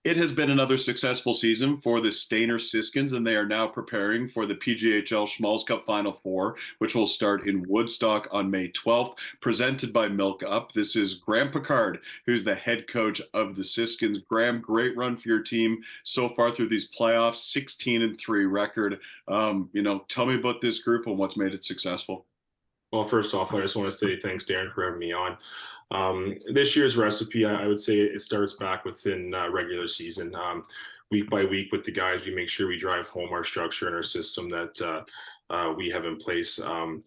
It has been another successful season for the Stayner Siskins, and they are now preparing for the PGHL Schmalz Cup Final Four, which will start in Woodstock on May 12th, presented by Milk Up. This is Graham Pickard, who's the head coach of the Siskins. Graham, great run for your team so far through these playoffs, 16-3 record. Tell me about this group and what's made it successful. Well, first off, I just want to say thanks, Darren, for having me on. This year's recipe, I would say it starts back within regular season. Week by week with the guys, we make sure we drive home our structure and our system that we have in place, and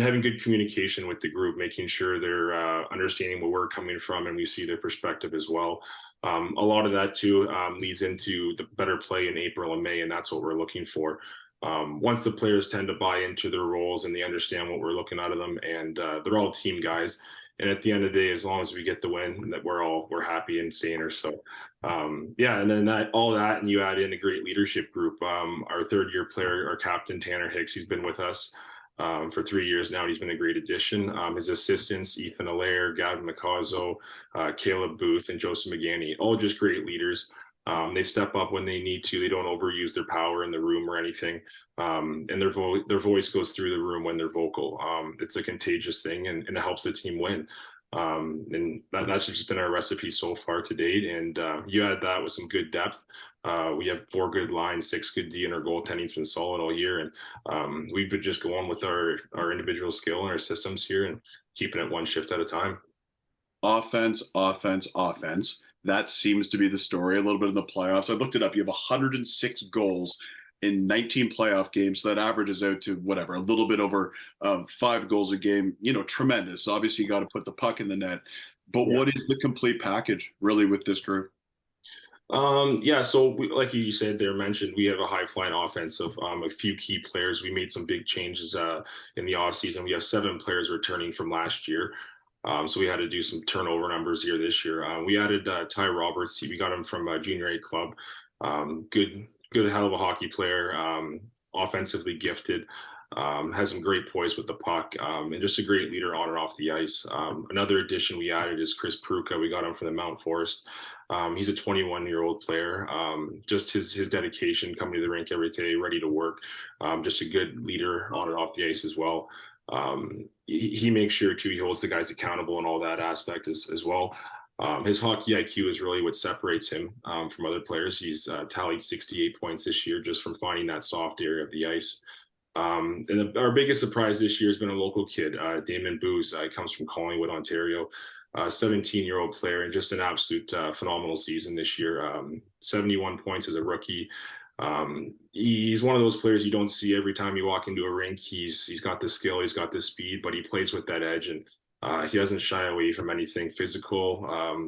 having good communication with the group, making sure they're understanding where we're coming from and we see their perspective as well. A lot of that too leads into the better play in April and May, and that's what we're looking for. Once the players tend to buy into their roles and they understand what we're looking out of them, and they're all team guys. And at the end of the day, as long as we get the win, that we're happy and Stayner. So yeah, and then all that, and you add in a great leadership group. Our third year player, our captain Tanner Hicks, he's been with us for 3 years now. And he's been a great addition. His assistants, Ethan Allaire, Gavin McCauzo, Caleb Booth, and Joseph McGanny, all just great leaders. They step up when they need to. They don't overuse their power in the room or anything. And their voice goes through the room when they're vocal. It's a contagious thing, and it helps the team win. And that's just been our recipe so far to date. And you add that with some good depth. We have 4 good lines, 6 good D, and our goaltending's been solid all year. And we've been just going with our individual skill and our systems here and keeping it one shift at a time. Offense, offense, offense. That seems to be the story a little bit in the playoffs. I looked it up. You have 106 goals in 19 playoff games. So that averages out to whatever, a little bit over 5 goals a game. Tremendous. Obviously, you got to put the puck in the net. But Yeah. what is the complete package really with this group? Yeah, so like you said there, mentioned, we have a high flying offense of a few key players. We made some big changes in the offseason. We have 7 players returning from last year. So we had to do some turnover numbers here this year. We added Ty Roberts. We got him from a junior A club. Good, hell of a hockey player. Offensively gifted. Has some great poise with the puck, and just a great leader on and off the ice. Another addition we added is Chris Pruka. We got him from the Mount Forest. He's a 21-year-old player. Just his dedication, coming to the rink every day, ready to work. Just a good leader on and off the ice as well. He makes sure too, he holds the guys accountable in all that aspect as well. His hockey IQ is really what separates him from other players. He's tallied 68 points this year just from finding that soft area of the ice. Our biggest surprise this year has been a local kid, Damon Booz. He comes from Collingwood, Ontario. 17-year-old player, and just an absolute phenomenal season this year. 71 points as a rookie. He's one of those players you don't see every time you walk into a rink. He's got the skill, he's got the speed, but he plays with that edge, and he doesn't shy away from anything physical.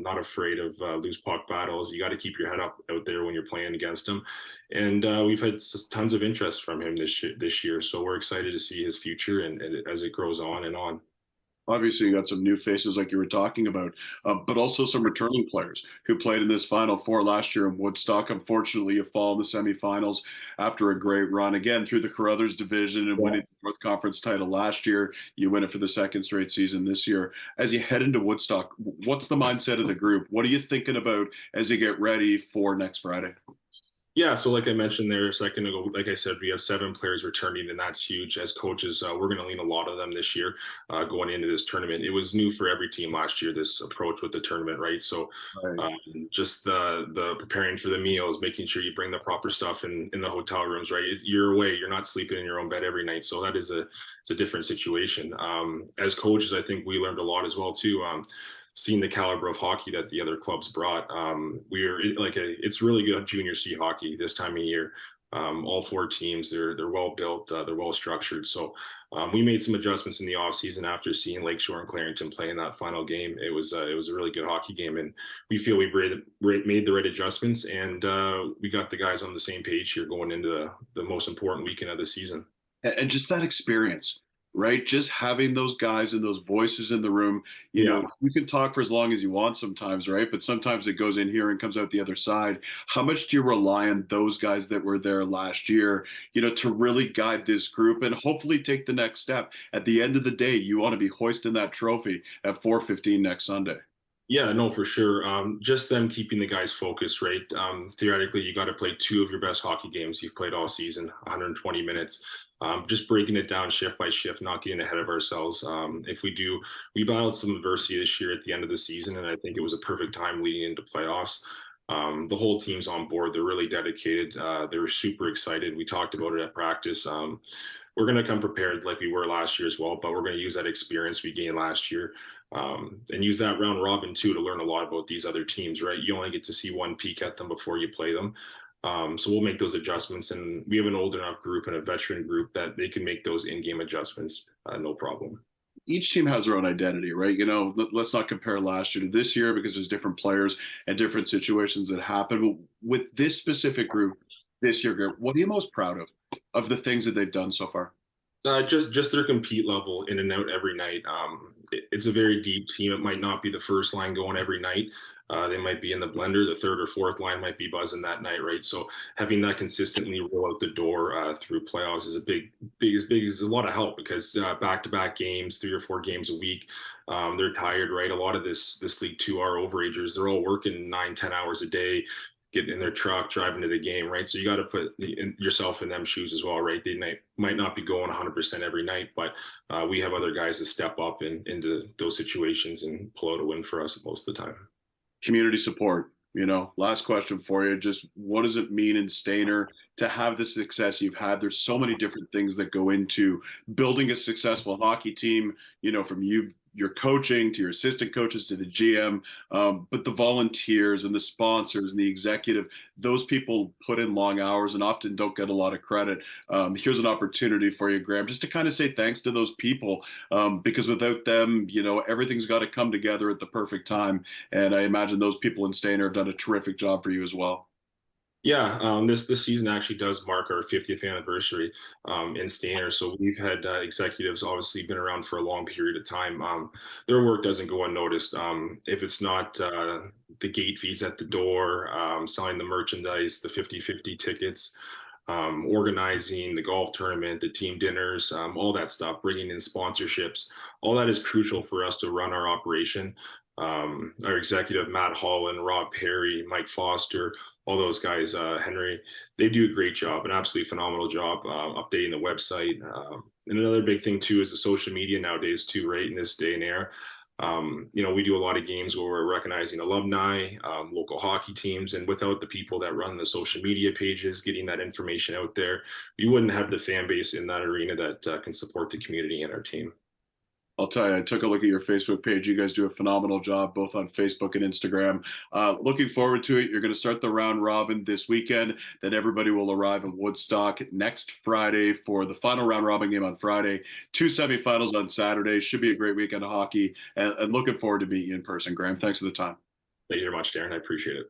Not afraid of loose puck battles. You got to keep your head up out there when you're playing against him. And we've had tons of interest from him this year, so we're excited to see his future and as it grows on and on. Obviously, you got some new faces like you were talking about, but also some returning players who played in this Final Four last year in Woodstock. Unfortunately, you fall in the semifinals after a great run again through the Carruthers division and winning the North Conference title last year. You win it for the second straight season this year. As you head into Woodstock, what's the mindset of the group? What are you thinking about as you get ready for next Friday? Yeah, so like I mentioned there a second ago, like I said, we have 7 players returning, and that's huge. As coaches, we're going to lean a lot of them this year going into this tournament. It was new for every team last year, this approach with the tournament, right? So Right. just the preparing for the meals, making sure you bring the proper stuff in the hotel rooms, right? You're away, you're not sleeping in your own bed every night, so that is it's a different situation. As coaches, I think we learned a lot as well too. Seeing the caliber of hockey that the other clubs brought. It's really good junior C hockey this time of year. All 4 teams, they're well built, they're well structured. So we made some adjustments in the offseason after seeing Lakeshore and Clarington play in that final game. It was a really good hockey game, and we feel we made the right adjustments, and we got the guys on the same page here going into the most important weekend of the season. And just that experience, right? Just having those guys and those voices in the room, Yeah. you can talk for as long as you want sometimes, right? But sometimes it goes in here and comes out the other side. How much do you rely on those guys that were there last year, to really guide this group and hopefully take the next step? At the end of the day, you want to be hoisting that trophy at 4:15 next Sunday. Yeah, no, for sure. Just them keeping the guys focused, right? Theoretically, you got to play two of your best hockey games you've played all season, 120 minutes. Just breaking it down shift by shift, not getting ahead of ourselves. If we do, we battled some adversity this year at the end of the season, and I think it was a perfect time leading into playoffs. The whole team's on board. They're really dedicated. They were super excited. We talked about it at practice. We're going to come prepared like we were last year as well, but we're going to use that experience we gained last year and use that round robin too to learn a lot about these other teams, right? You only get to see one peek at them before you play them. So we'll make those adjustments, and we have an old enough group and a veteran group that they can make those in-game adjustments, no problem. Each team has their own identity, right? Let's not compare last year to this year because there's different players and different situations that happen. But with this specific group this year, Graham, what are you most proud of the things that they've done so far? Just their compete level in and out every night. It's a very deep team. It might not be the first line going every night. They might be in the blender. The third or fourth line might be buzzing that night, right? So having that consistently roll out the door through playoffs is a big is a lot of help because back-to-back games, 3 or 4 games a week, they're tired, right? A lot of this League Two are overagers. They're all working 9, 10 hours a day, getting in their truck, driving to the game, right? So you got to put yourself in them shoes as well, right? They might not be going 100% every night, but we have other guys that step up into those situations and pull out a win for us most of the time. Community support. Last question for you. Just what does it mean in Stayner to have the success you've had? There's so many different things that go into building a successful hockey team, from your coaching to your assistant coaches to the GM, but the volunteers and the sponsors and the executive, those people put in long hours and often don't get a lot of credit. Here's an opportunity for you, Graham, just to kind of say thanks to those people, because without them, everything's got to come together at the perfect time. And I imagine those people in Stayner have done a terrific job for you as well. Yeah, this season actually does mark our 50th anniversary in Stayner. So we've had executives obviously been around for a long period of time. Their work doesn't go unnoticed. If it's not the gate fees at the door, selling the merchandise, the 50-50 tickets, organizing the golf tournament, the team dinners, all that stuff, bringing in sponsorships, all that is crucial for us to run our operation. Our executive, Matt Holland, Rob Perry, Mike Foster, all those guys, Henry, they do a great job, an absolutely phenomenal job updating the website. And another big thing too is the social media nowadays too, right? In this day and era, we do a lot of games where we're recognizing alumni, local hockey teams, and without the people that run the social media pages, getting that information out there, we wouldn't have the fan base in that arena that can support the community and our team. I'll tell you, I took a look at your Facebook page. You guys do a phenomenal job both on Facebook and Instagram. Looking forward to it. You're going to start the round robin this weekend. Then everybody will arrive in Woodstock next Friday for the final round robin game on Friday. 2 semifinals on Saturday. Should be a great weekend of hockey. And looking forward to meeting you in person, Graham. Thanks for the time. Thank you very much, Darren. I appreciate it.